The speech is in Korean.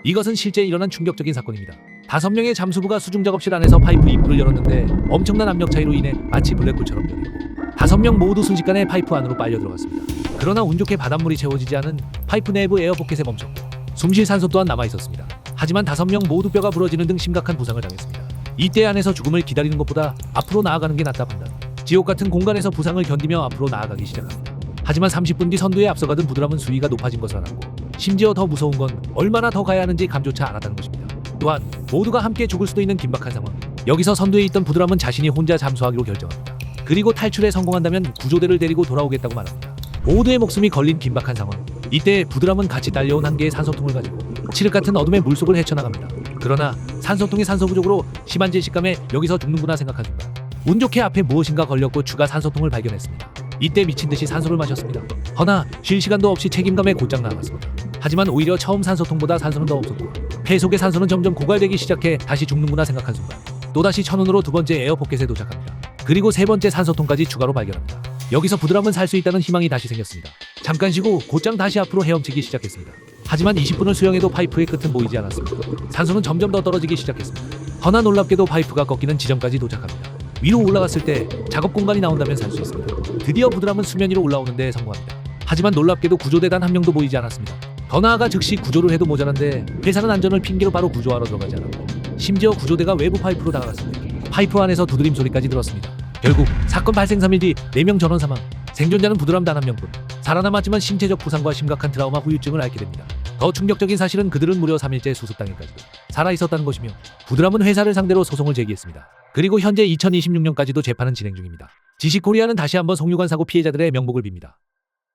이것은 실제 일어난 충격적인 사건입니다. 5명의 잠수부가 수중작업실 안에서 파이프 입구를 열었는데 엄청난 압력 차이로 인해 마치 블랙홀처럼 변했고 5명 모두 순식간에 파이프 안으로 빨려 들어갔습니다. 그러나 운 좋게 바닷물이 채워지지 않은 파이프 내부 에어포켓에 멈췄고 숨쉴 산소 또한 남아있었습니다. 하지만 5명 모두 뼈가 부러지는 등 심각한 부상을 당했습니다. 이때 안에서 죽음을 기다리는 것보다 앞으로 나아가는 게 낫다 판단. 지옥 같은 공간에서 부상을 견디며 앞으로 나아가기 시작합니다. 하지만 30분 뒤 선두에 앞서가던 부드러운 수위가 높아진 것을 알았고 심지어 더 무서운 건 얼마나 더 가야 하는지 감조차 알았다는 것입니다. 또한 모두가 함께 죽을 수도 있는 긴박한 상황. 여기서 선두에 있던 부드럼은 자신이 혼자 잠수하기로 결정합니다. 그리고 탈출에 성공한다면 구조대를 데리고 돌아오겠다고 말합니다. 모두의 목숨이 걸린 긴박한 상황. 이때 부드럼은 같이 딸려온 한 개의 산소통을 가지고 칠흑 같은 어둠의 물속을 헤쳐나갑니다. 그러나 산소통의 산소 부족으로 심한 질식감에 여기서 죽는구나 생각한 순간 운 좋게 앞에 무엇인가 걸렸고 추가 산소통을 발견했습니다. 이때 미친듯이 산소를 마셨습니다. 허나 쉴 시간도 없이 책임감에 곧장 나갔습니다. 하지만 오히려 처음 산소통보다 산소는 더 없었고 폐 속의 산소는 점점 고갈되기 시작해 다시 죽는구나 생각한 순간 또다시 천운으로 두 번째 에어포켓에 도착합니다. 그리고 세 번째 산소통까지 추가로 발견합니다. 여기서 부드럼은 살 수 있다는 희망이 다시 생겼습니다. 잠깐 쉬고 곧장 다시 앞으로 헤엄치기 시작했습니다. 하지만 20분을 수영해도 파이프의 끝은 보이지 않았습니다. 산소는 점점 더 떨어지기 시작했습니다. 허나 놀랍게도 파이프가 꺾이는 지점까지 도착합니다. 위로 올라갔을 때 작업 공간이 나온다면 살 수 있습니다. 드디어 부드럼은 수면 위로 올라오는 데 성공합니다. 하지만 놀랍게도 구조대단 한 명도 보이지 않았습니다. 더 나아가 즉시 구조를 해도 모자란데 회사는 안전을 핑계로 바로 구조하러 들어가지 않았고 심지어 구조대가 외부 파이프로 다가갔습니다. 파이프 안에서 두드림 소리까지 들었습니다. 결국 사건 발생 3일 뒤 4명 전원 사망. 생존자는 부드럼 단 1명뿐. 살아남았지만 신체적 부상과 심각한 트라우마 후유증을 앓게 됩니다. 더 충격적인 사실은 그들은 무려 3일째 수습당일까지도 살아있었다는 것이며 부드럼은 회사를 상대로 소송을 제기했습니다. 그리고 현재 2026년까지도 재판은 진행 중입니다. 지식코리아는 다시 한번 송유관 사고 피해자들의 명복을 빕니다.